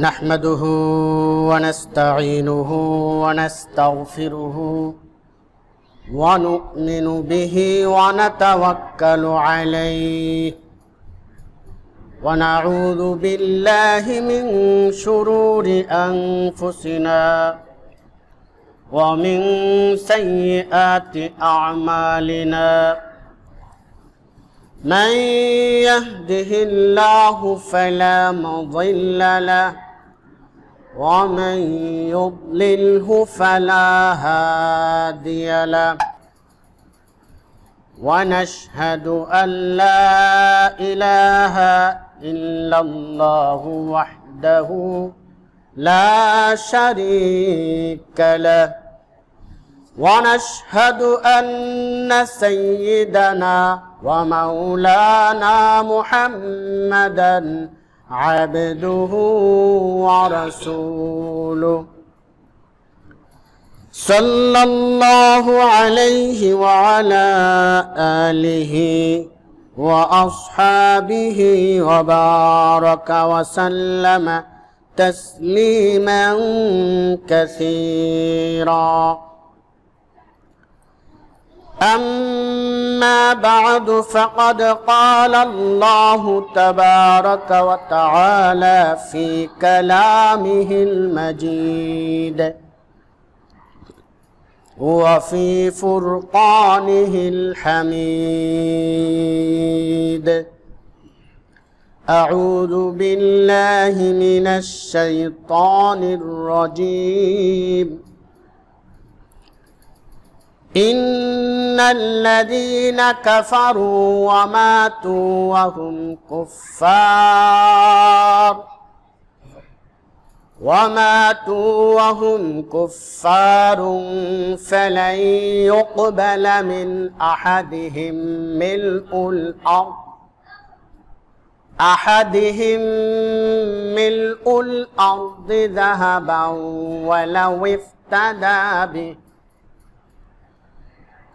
نحمده ونستعينه ونستغفره ونؤمن به ونتوكل عليه ونعوذ بالله من شرور أنفسنا ومن سيئات أعمالنا من يهده الله فلا مضل له ومن يضلله فلا هادي له ونشهد أن لا إله إلا الله وحده لا شريك له ونشهد أن سيدنا ومولانا محمدا عبده ورسوله صلى الله عليه وعلى آله وأصحابه وبارك وسلم تسليما كثيرا أما بعد فقد قال الله تبارك وتعالى في كلامه المجيد وفي فرقانه الحميد أعوذ بالله من الشيطان الرجيم إن الذين كفروا وماتوا وهم كفار فلن يقبل من أحدهم ملء الأرض ذهبا ولو افتدى به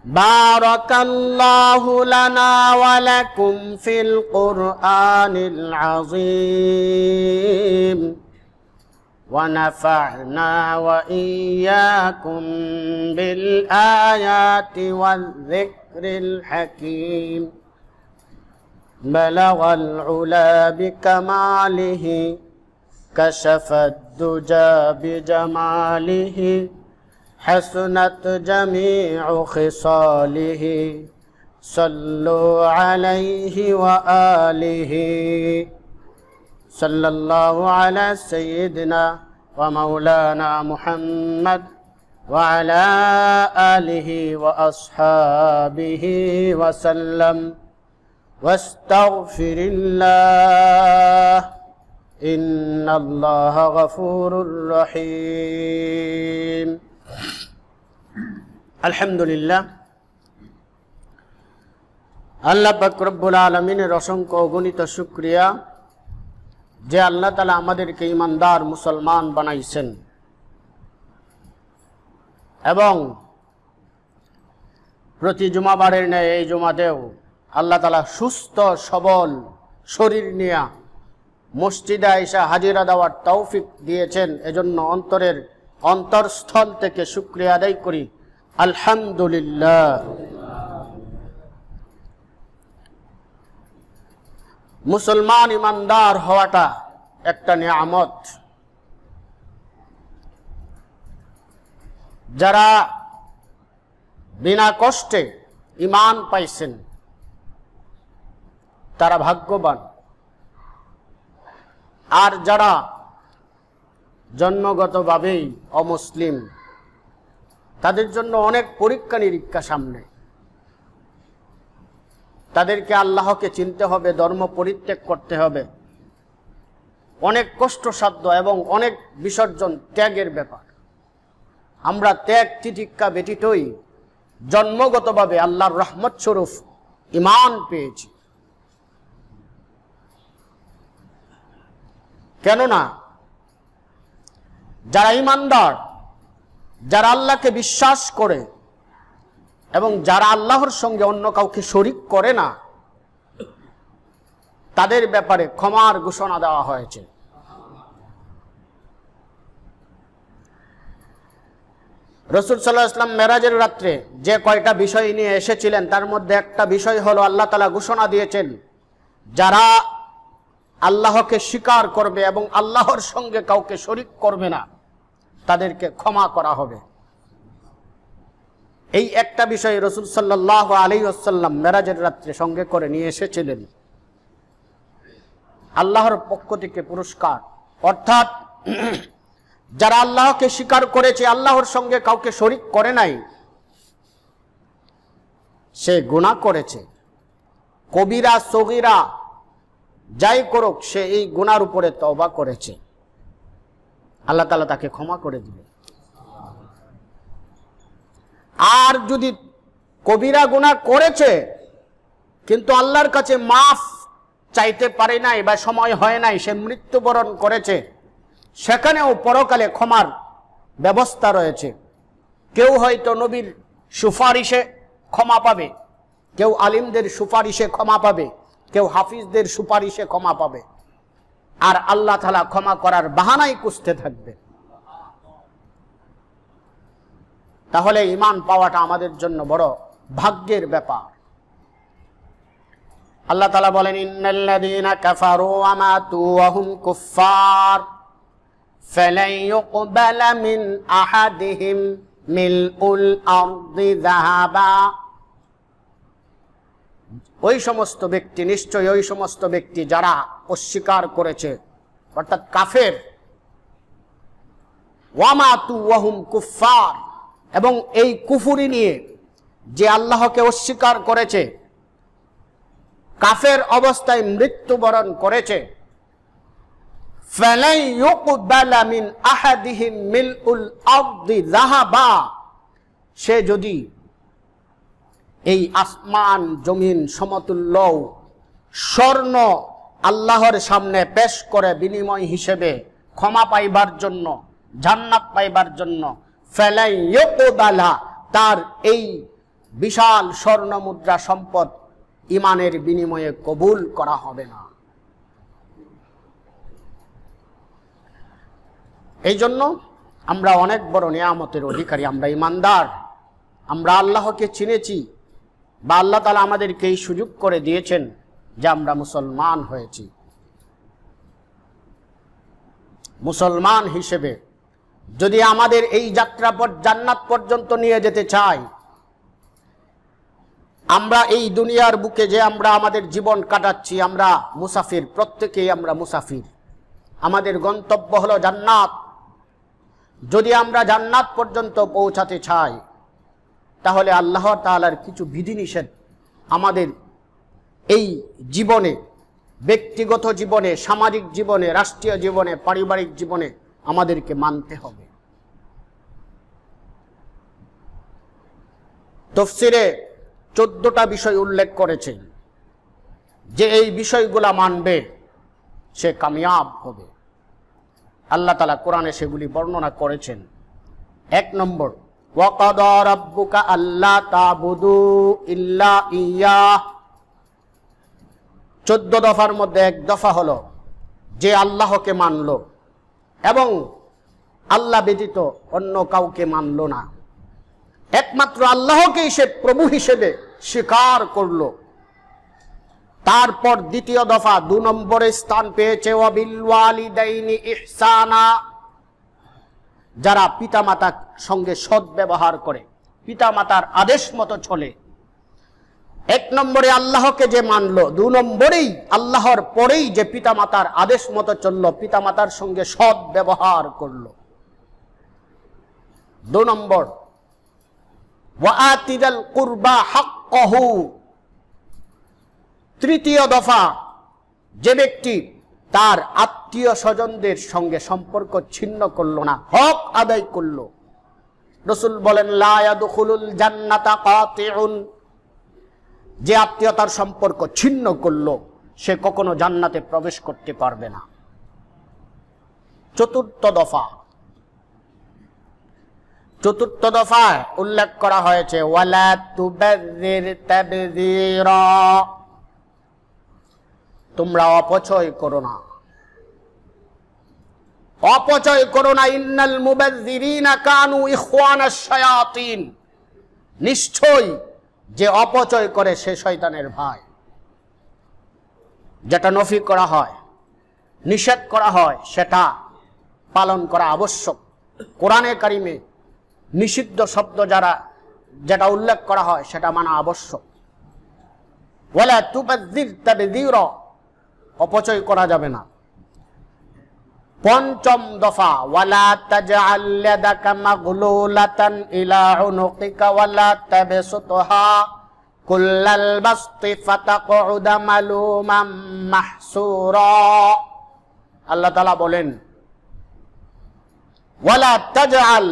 بارك الله لنا ولكم في القرآن العظيم ونفعنا وإياكم بالآيات والذكر الحكيم بلغ العلا بكماله كشف الدجى بجماله حسنت جميع خصاله صلوا عليه وآله صلى الله على سيدنا ومولانا محمد وعلى آله وأصحابه وسلم واستغفر الله إن الله غفور رحيم আলহামদুলিল্লাহ আল্লাহ পাক রব্বুল আলামিনের অসংখ্য অগণিত শুকরিয়া যে আল্লাহ তাআলা আমাদেরকে ঈমানদার মুসলমান বানাইছেন এবং প্রতি জুমাবারের ন্যায় এই জুমাতেও আল্লাহ তাআলা সুস্থ সবল শরীর নিয়ে মসজিদে আইসা হাজিরা দেওয়ার তৌফিক দিয়েছেন। এজন্য অন্তরস্থল থেকে শুকরিয়া আদায় করি আলহামদুলিল্লাহ। মুসলমান ইমানদার হওয়াটা একটা নিয়ামত। যারা বিনা কষ্টে ঈমান পাইছেন তারা ভাগ্যবান, আর যারা জন্মগতভাবেই অমুসলিম তাদের জন্য অনেক পরীক্ষা নিরীক্ষা সামনে। তাদেরকে আল্লাহকে চিনতে হবে, ধর্ম পরিত্যাগ করতে হবে। অনেক কষ্টসাধ্য এবং অনেক বিসর্জন ত্যাগের ব্যাপার। আমরা ত্যাগ তিতিক্ষা ব্যতীতই জন্মগতভাবে আল্লাহর রহমত স্বরূপ ঈমান পেয়েছি। কেননা যারা ঈমানদার, যারা আল্লাহকে বিশ্বাস করে এবং যারা আল্লাহর সঙ্গে অন্য কাউকে শরীক করে না, তাদের ব্যাপারে ক্ষমার ঘোষণা দেওয়া হয়েছে। রাসূল সাল্লাল্লাহু আলাইহি ওয়াসাল্লাম মেরাজের রাত্রে যে কয়টা বিষয় নিয়ে এসেছিলেন তার মধ্যে একটা বিষয় হলো আল্লাহ তাআলা ঘোষণা দিয়েছেন, যারা আল্লাহকে স্বীকার করবে এবং আল্লাহর সঙ্গে কাউকে শরীক করবে না তাদেরকে ক্ষমা করা হবে। এই একটা বিষয় রাসূল সাল্লাল্লাহু আলাইহি ওয়াসাল্লাম মেরাজের রাত্রে সঙ্গে করে নিয়ে এসেছিলেন। আল্লাহর পক্ষ থেকে পুরস্কার, অর্থাৎ যারা আল্লাহকে স্বীকার করেছে, আল্লাহর সঙ্গে কাউকে শরীক করে নাই, সে গুনাহ করেছে, কবিরা সগীরা যাই করুক, সে এই গুনার উপরে তওবা করেছে, আল্লাহ তাআলা তাকে ক্ষমা করে দিবেন। আর যদি কবিরা গুনাহ করেছে কিন্তু আল্লাহর কাছে মাফ চাইতে পারে নাই বা সময় হয় নাই, সে মৃত্যুবরণ করেছে, সেখানেও পরকালে ক্ষমার ব্যবস্থা রয়েছে। কেউ হয়তো নবীর সুপারিশে ক্ষমা পাবে, কেউ আলিমদের সুপারিশে ক্ষমা পাবে, কেউ হাফিজদের সুপারিশে ক্ষমা পাবে, আর আল্লাহ তাআলা ক্ষমা করার বাহানাই খুঁজতে থাকবে। তাহলে ঈমান পাওয়াটা আমাদের জন্য বড় ভাগ্যের ব্যাপার। আল্লাহ তাআলা বলেন, ইন্নাল্লাযীনা কাফারু ওয়া মাতু ওয়া হুম কুফফার ফালান ইউকবালা মিন আহাদিহিম মিলউল আরদি যাহাবা। ওই সমস্ত ব্যক্তি, নিশ্চয় ওই সমস্ত ব্যক্তি যারা অস্বীকার করেছে, অর্থাৎ কাফের, ওয়া মাতু ওয়া হুম কুফফার, এবং এই কুফরি নিয়ে যে আল্লাহকে অস্বীকার করেছে, কাফের অবস্থায় মৃত্যুবরণ করেছে, ফালাই ইউকবালা মিন আহাদিহিম মিলউল আরদি যাহাবা, সে যদি এই আসমান জমিন সমতুল্য স্বর্ণ আল্লাহর সামনে পেশ করে বিনিময় হিসেবে ক্ষমা পাইবার জন্য, জান্নাত পাইবার জন্য, ফালাই ইউকবালা, তার এই বিশাল স্বর্ণ মুদ্রা সম্পদ ইমানের বিনিময়ে কবুল করা হবে না। এই জন্য আমরা অনেক বড় নিয়ামতের অধিকারী, আমরা ইমানদার, আমরা আল্লাহকে চিনেছি, বা আল্লাহ তাআলা আমাদেরকে এই সুযোগ করে দিয়েছেন যে আমরা মুসলমান হয়েছি। মুসলমান হিসেবে যদি আমাদের এই যাত্রা জান্নাত পর্যন্ত নিয়ে যেতে চাই, আমরা এই দুনিয়ার বুকে যে আমরা আমাদের জীবন কাটাচ্ছি, আমরা মুসাফির, প্রত্যেকেই আমরা মুসাফির, আমাদের গন্তব্য হলো জান্নাত। যদি আমরা জান্নাত পর্যন্ত পৌঁছাতে চাই, তাহলে আল্লাহ তাআলার কিছু বিধিনিষেধ আমাদের এই জীবনে, ব্যক্তিগত জীবনে, সামাজিক জীবনে, রাষ্ট্রীয় জীবনে, পারিবারিক জীবনে আমাদেরকে মানতে হবে। তাফসীরে 14টা বিষয় উল্লেখ করেছেন যে এই বিষয়গুলা মানবে সে কামিয়াব হবে। আল্লাহ তাআলা কোরআনে সেগুলি বর্ণনা করেছেন। 1 নম্বর, ওয়া কাদা রাব্বুকা আল্লা তা'বুদু ইল্লা ইয়্যাহ। 14 দফার মধ্যে এক দফা হলো যে আল্লাহকে মানল এবং আল্লাহ ব্যতীত অন্য কাউকে মানল না, একমাত্র আল্লাহকেই সে প্রভু হিসেবে স্বীকার করলো। তারপর দ্বিতীয় দফা 2 নম্বরে স্থান পেয়েছে, ওয়া বিল ওয়ালিদাইনি ইহসানা, যারা পিতামাতার সঙ্গে সৎ ব্যবহার করে, পিতামাতার আদেশ মতো চলে। 1 নম্বরে আল্লাহকে যে মানলো, 2 নম্বরেই আল্লাহর পরেই যে পিতামাতার আদেশ মতো চললো, পিতামাতার সঙ্গে সৎ ব্যবহার করলো। 2 নম্বর, ওয়া আতিদাল কুরবা হাক্কাহু। তৃতীয় দফা, যে ব্যক্তি তার আত্মীয় স্বজনদের সঙ্গে সম্পর্ক ছিন্ন করলো না, হক আদায় করলো। রাসূল বলেন, লা ইয়াদখুলুল জান্নাতা কাতিউন, যে আত্মীয়তার সম্পর্ক ছিন্ন করলো সে কখনো জান্নাতে প্রবেশ করতে পারবে না। 4র্থ দফা, 4র্থ দফায় উল্লেখ করা হয়েছে, ওয়ালা তুবাযির তাবযীরা, তোমরা অপচয় করো না। অপচয় করো না। ইন্নাল মুবাযযিরিনা কানু ইখওয়ানাশ শায়াতিন, নিশ্চয় যে অপচয় করে সে শয়তানের ভাই। যেটা নফি করা হয়, নিষেধ করা হয়, সেটা পালন করা আবশ্যক। কোরআনে কারিমে নিষিদ্ধ শব্দ যেটা উল্লেখ করা হয় সেটা মানা আবশ্যক। ওয়ালা তুবাযযির তাবযীরা, অপচয় করা যাবে না। পঞ্চম দফা, ওয়ালা তাজআল ইয়াদাকা মাগলুলাতান ইলা উনুকিকা ওয়ালা তাবসুতহা কুল্লাল বাসতি ফাতাকউদা মালুমান মাহসুরা। আল্লাহ তাআলা বলেন, ওয়ালা তাজআল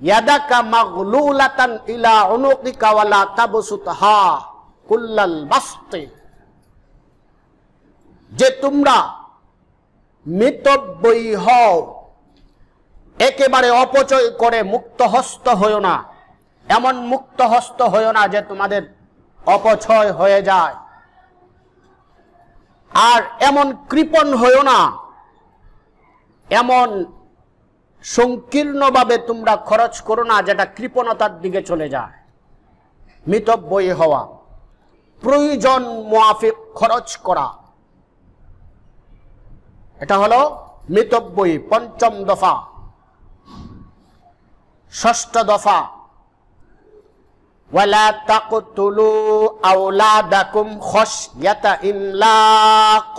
ইয়াদাকা মাগলুলাতান ইলা উনুকিকা ওয়ালা তাবসুতহা কুল্লাল বাসতি, যে তোমরা মিতব্যয়ী হও, একেবারে অপচয় করে মুক্ত হস্ত হইও না। এমন মুক্ত হস্ত হইও না যে তোমাদের অপচয় হয়ে যায়, আর এমন কৃপণ হইও না, এমন সংকীর্ণভাবে তোমরা খরচ করো না যেটা কৃপণতার দিকে চলে যায়। মিতব্যয়ী হওয়া, প্রয়োজন মুআফিক খরচ করা, এটা হলো মিতব্যয়ী। পঞ্চম দফা। ষষ্ঠ দফা, ওয়ালা তাকতুলু আওলাদাকুম খাশইয়াতা ইমলাক।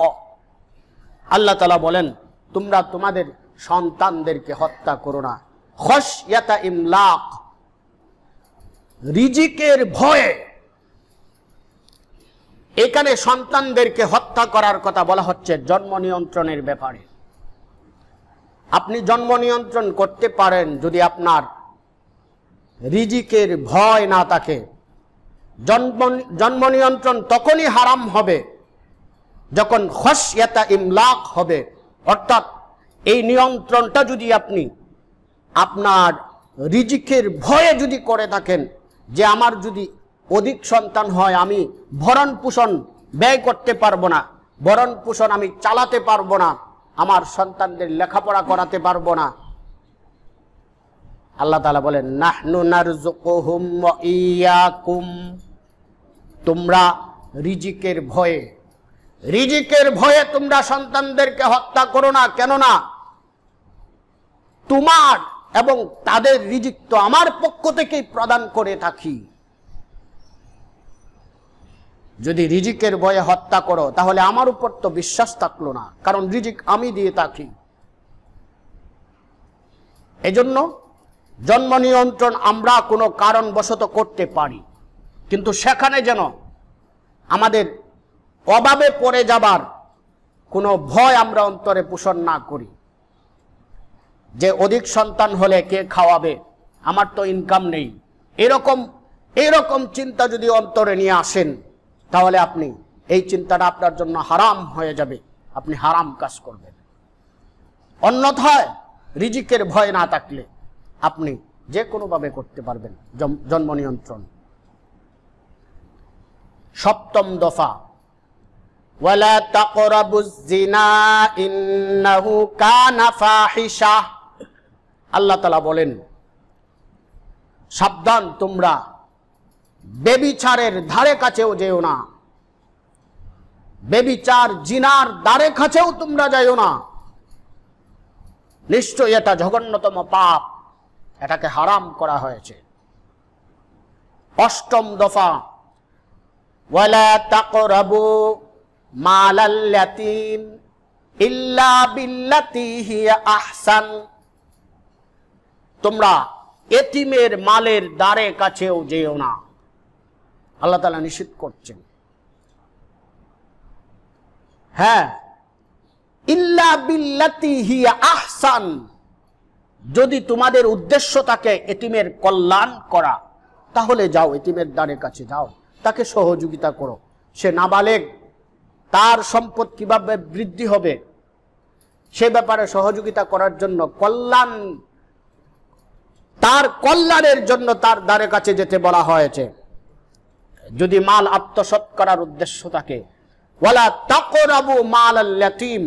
আল্লাহ তাআলা বলেন, তোমরা তোমাদের সন্তানদেরকে হত্যা করো না। খাশইয়াতা ইমলাক, রিজিকের ভয়ে। এখানে সন্তানদেরকে হত্যা করার কথা বলা হচ্ছে জন্ম নিয়ন্ত্রণের ব্যাপারে। আপনি জন্ম নিয়ন্ত্রণ করতে পারেন যদি আপনার রিজিকের ভয় না থাকে। জন্ম নিয়ন্ত্রণ তখনই হারাম হবে যখন খাশইয়াতা ইমলাক হবে, অর্থাৎ এই নিয়ন্ত্রণটা যদি আপনি আপনার রিজিকের ভয়ে যদি করে থাকেন, যে আমার যদি অধিক সন্তান হয় আমি ভরণ পোষণ ব্যয় করতে পারবো না, ভরণ পোষণ আমি চালাতে পারবো না, আমার সন্তানদের লেখাপড়া করাতে পারবো না। আল্লাহ তাআলা বলেন, নাহনু নারযুকুহুম ওয়া ইয়াকুম, তোমরা রিজিকের ভয়ে তোমরা সন্তানদেরকে হত্যা করো না। কেননা তোমার এবং তাদের রিজিক তো আমার পক্ষ থেকেই প্রদান করে থাকি। যদি রিজিকের ভয়ে হত্যা করো তাহলে আমার উপর তো বিশ্বাস থাকলো না, কারণ রিজিক আমি দিয়ে থাকি। এজন্য জন্ম নিয়ন্ত্রণ আমরা কোনো কারণবশত করতে পারি, কিন্তু সেখানে যেন আমাদের অভাবে পড়ে যাবার কোনো ভয় আমরা অন্তরে পোষণ না করি, যে অধিক সন্তান হলে কে খাওয়াবে, আমার তো ইনকাম নেই। এরকম চিন্তা যদি অন্তরে নিয়ে আসেন তাহলে আপনি এই চিন্তাটা আপনার জন্য হারাম হয়ে যাবে, আপনি হারাম কাজ করবেন। অন্যথায় রিজিকের ভয় না থাকলে আপনি যে কোনোভাবে করতে পারবেন জন্ম নিয়ন্ত্রণ। সপ্তম দফা, ওয়ালা তাকরাবুজ জিনা ইন্নাহু কানা ফাহিশা। আল্লাহ তাআলা বলেন, সাবধান, তোমরা ব্যভিচারের ধারে কাছেও যেও না। ব্যভিচার, জিনার ধারে কাছেও তোমরা যাইও না। নিশ্চয়ই এটা জঘন্যতম পাপ, এটাকে হারাম করা হয়েছে। অষ্টম দফা, ওয়ালা তাকরাবু মালাল ইয়াতীম ইল্লা বিল্লাতী হিয়া আহসান। তোমরা এতিমের মালের দ্বারে কাছেও যেও না। আল্লাহ তাআলা নিষেধ করছেন। হ্যাঁ, ইল্লা বিল্লাতী হিয়া আহসান, যদি তোমাদের উদ্দেশ্য থাকে এতিমের কল্যাণ করা তাহলে যাও, এতিমের দ্বারে কাছে যাও, তাকে সহযোগিতা করো। সে নাবালেগ, তার সম্পদ কিভাবে বৃদ্ধি হবে সে ব্যাপারে সহযোগিতা করার জন্য, তার কল্যাণের জন্য তার দ্বারে কাছে যেতে বলা হয়েছে। যদি মাল আত্মসাৎ করার উদ্দেশ্য থাকে, ওয়ালা তাকরাবু মালাল ইয়াতীম,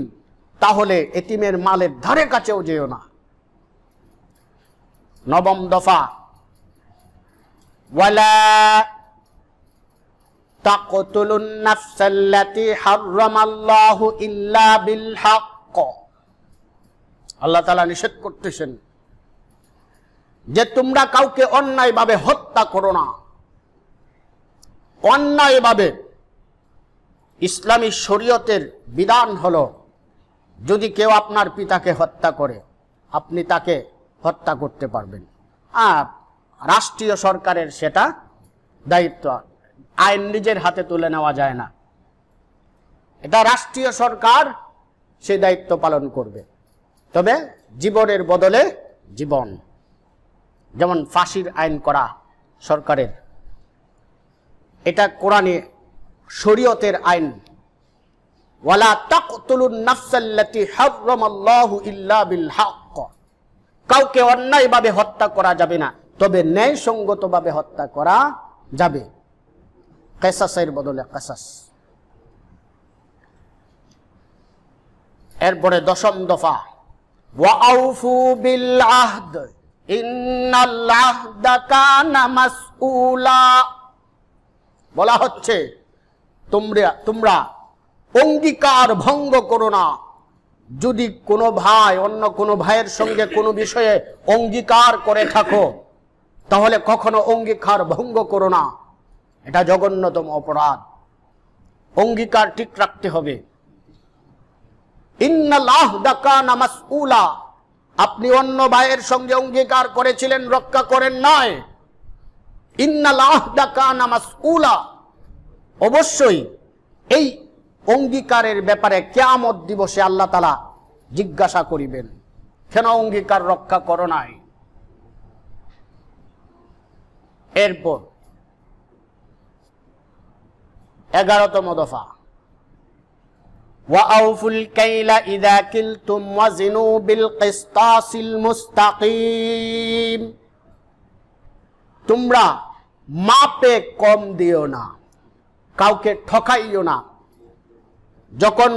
তাহলে এতিমের মালের ধারে কাছেও যেও না। 9 দফা, ওয়ালা তাকতুলুন নাফসাল্লাতী হারামাল্লাহু ইল্লা বিল হক। আল্লাহ তাআলা নিষেধ করতেছেন যে তোমরা কাউকে অন্যায়ভাবে হত্যা করো না। অন্যায়ভাবে ইসলামী শরীয়তের বিধান হলো, যদি কেউ আপনার পিতাকে হত্যা করে আপনি তাকে হত্যা করতে পারবেন। রাষ্ট্রীয় সরকারের সেটা দায়িত্ব, আইন নিজের হাতে তুলে নেওয়া যায় না, এটা রাষ্ট্রীয় সরকার সেই দায়িত্ব পালন করবে। তবে জীবনের বদলে জীবন, যেমন ফাঁসির আইন করা সরকারের, এটা কোরআনে শরীয়তের আইন। ওয়ালা তাকতুলুন নাফসাল্লাতী হারামাল্লাহু ইল্লা বিল হক। কাউকে অন্যায়ভাবে হত্যা করা যাবে না, তবে ন্যায়সঙ্গতভাবে হত্যা করা যাবে, কিসাসের বদলে কিসাস। এরপরে 10 দফা, ওয়া আউফু বিল আহদ ইন্নাল আহদা কানা মাসউলা। বলা হচ্ছে তোমরা অঙ্গীকার ভঙ্গ করো না। যদি কোনো ভাই অন্য কোনো ভাইয়ের সঙ্গে কোনো বিষয়ে অঙ্গীকার করে থাকো, তাহলে কখনো অঙ্গীকার ভঙ্গ করো না, এটা জঘন্যতম অপরাধ। অঙ্গীকার ঠিক রাখতে হবে। ইন্নাল আহদা কানা মাসউলা, আপনি অন্য ভাইয়ের সঙ্গে অঙ্গীকার করেছিলেন, রক্ষা করেন নাই। ইন্নাল আহদা কানা মাসউলা, অবশ্যই এই অঙ্গীকারের ব্যাপারে কিয়ামত দিবসে আল্লাহ তাআলা জিজ্ঞাসা করিবেন, কেন অঙ্গীকার রক্ষা করো নাই। এরপর 11তম দফা, ওয়া আউফুল কাইলা ইযা কিলতুম ওয়াজিনু বিল কিসতাসিল মুস্তাকিম। তোমরা মাপে কম দিও না, কাউকে ঠকাইও না। যখন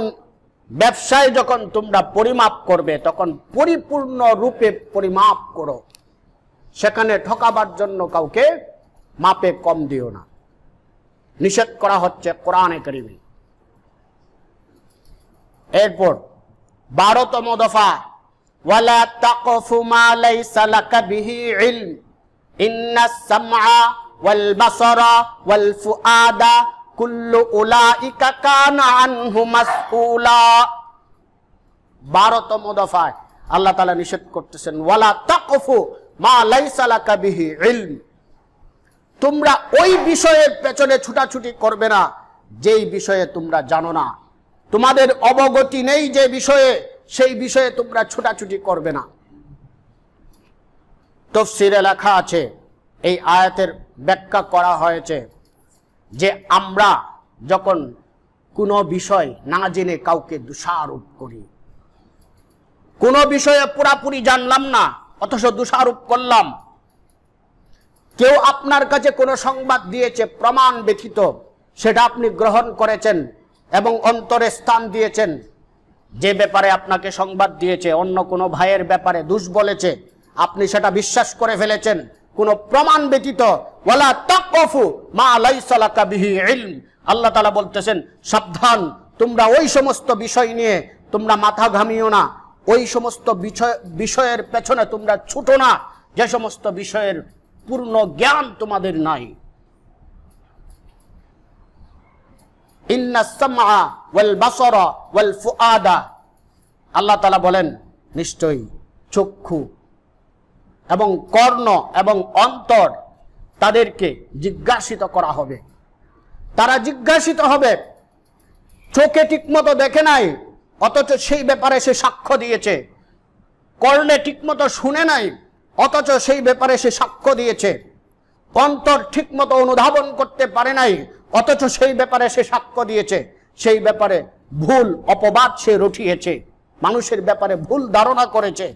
ব্যবসায় যখন তোমরা পরিমাপ করবে, তখন পরিপূর্ণ রূপে পরিমাপ করো, সেখানে ঠকাবার জন্য কাউকে মাপে কম দিও না, নিষেধ করা হচ্ছে কোরআনে কারীমে। এরপর 12তম দফা, ওয়ালা তাকফু মা লাইসা লাকা বিহি ইলম ইন্নাস সামআ ওয়াল বাসারা ওয়াল ফুআদা কুল্লু উলাইকা কানা আনহু মাসউলা। 12তম দফায় আল্লাহ তাআলা নিষেধ করতেছেন, ওয়ালা তাকফু মা লাইসা লাকা বিহি ইলম। তোমরা ওই বিষয়ের পেছনে ছুটাছুটি করবে না যেই বিষয়ে তোমরা জানো না, তোমাদের অবগতি নেই যে বিষয়ে, সেই বিষয়ে তোমরা ছুটাছুটি করবে না। তাফসীরে লেখা আছে, এই আয়াতের ব্যাখ্যা করা হয়েছে যে আমরা যখন কোনো বিষয় না জেনে কাউকে দোষারোপ করি, কোনো বিষয়ে পুরাপুরি জানলাম না অথচ দোষারোপ করলাম, কেউ আপনার কাছে কোনো সংবাদ দিয়েছে প্রমাণ ব্যতীত, সেটা আপনি গ্রহণ করেছেন এবং অন্তরে স্থান দিয়েছেন। যে ব্যাপারে আপনাকে সংবাদ দিয়েছে, অন্য কোনো ভাইয়ের ব্যাপারে দোষ বলেছে, আপনি সেটা বিশ্বাস করে ফেলেছেন কোনো প্রমাণ ব্যতীত। ওয়ালা তাকফু মা লাইসা লাকা বিহি ইলম। আল্লাহ তাআলা বলতেছেন, সাবধান, তোমরা ওই সমস্ত বিষয় নিয়ে তোমরা মাথা ঘামিও না, ওই সমস্ত বিষয়ের পেছনে তোমরা ছুটো না যে সমস্ত বিষয়ের পূর্ণ জ্ঞান তোমাদের নাই। ইন্নাস সামআ ওয়াল বাসারা ওয়াল ফুআদা, আল্লাহ তাআলা বলেন নিশ্চয়ই চক্ষু এবং কর্ণ এবং অন্তর তাদেরকে জিজ্ঞাসিত করা হবে। তারা জিজ্ঞাসিত হবে, চোখে ঠিকমতো দেখে নাই অথচ সেই ব্যাপারে সে সাক্ষ্য দিয়েছে, কর্ণে ঠিকমতো শুনে নাই অথচ সেই ব্যাপারে সে সাক্ষ্য দিয়েছে, অন্তর ঠিকমতো অনুধাবন করতে পারে নাই অথচ সেই ব্যাপারে সে সাক্ষ্য দিয়েছে, সেই ব্যাপারে ভুল অপবাদ সে রটিয়েছে, মানুষের ব্যাপারে ভুল ধারণা করেছে।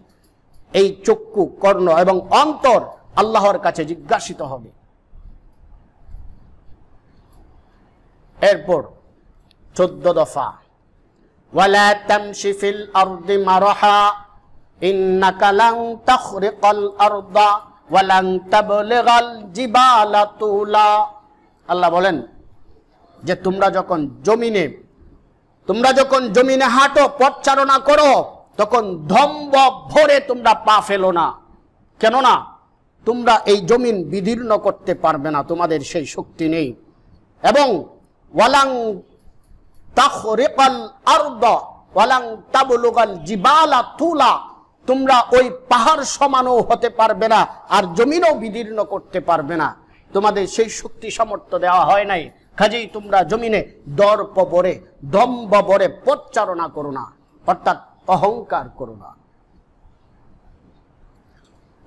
এই চক্ষু, কর্ণ এবং অন্তর আল্লাহর কাছে জিজ্ঞাসিত হবে। এরপর 14 দফা, ওয়ালা তামশি ফিল আরদি মারহা ইন্নাকা লান তাখরিকাল আরদা ওয়া লান তাবলিগাল জিবালা তুলা। আল্লাহ বলেন যে তোমরা যখন জমিনে হাঁটো, পথচারণা করো, তখন ধম্ব ভরে তোমরা পা ফেলো না। কেননা তোমরা এই জমিন বিদীর্ণ করতে পারবে না, তোমাদের সেই শক্তি নেই। এবং ওয়ালাং তাখরিকাল আরদা ওয়ালাং তাবলুগাল জিবালা তুলা, তোমরা ওই পাহাড় সমানও হতে পারবে না, আর জমিনও বিদীর্ণ করতে পারবে না। তোমাদের সেই শক্তি সামর্থ্য দেওয়া হয় নাই। কাজেই তোমরা জমিনে দর্প ভরে, দম্ভ ভরে পথচারণা করো না, অর্থাৎ অহংকার করো না।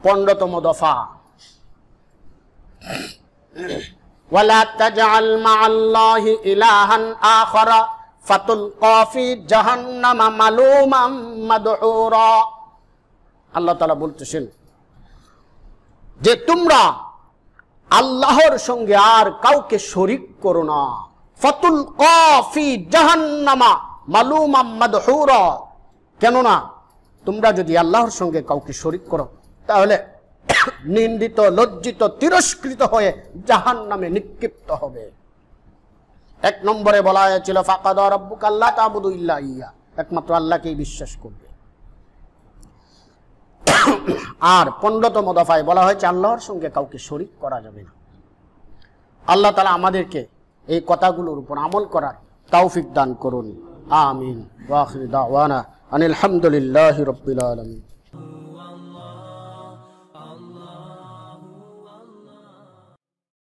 15তম দফা, ওয়ালা তাজআল মা'আল্লাহি ইলাহান আখারা ফাতুলকা ফি জাহান্নামা মালুমান মাদউরা। আল্লাহ তাআলা বলতেছেন যে তোমরা আল্লাহর সঙ্গে আর কাউকে শরীক করো না। ফাতুলকা ফি জাহান্নামা মালুমান মাদউরা, কেননা তোমরা যদি আল্লাহর সঙ্গে কাউকে শরীক করো তাহলে নিন্দিত, লজ্জিত, তিরস্কৃত হয়ে জাহান্নামে নিক্ষিপ্ত হবে। 1 নম্বরে বলা হয়েছিল ফাকাদা রাব্বুকা আল্লা তা'বুদু ইল্লা ইয়্যা, একমাত্র আল্লাহকেই বিশ্বাস করবে। আর 15তম দফায় বলা হয়েছে আল্লাহর সঙ্গে কাউকে শরীক করা যাবে না। আল্লাহ তাআলা আমাদেরকে এই কথাগুলোর উপর আমল করার তৌফিক দান করুন। আমিন। ওয়া আখিরু দাওয়ানা আনিল হামদুলিল্লাহি রাব্বিল আলামিন।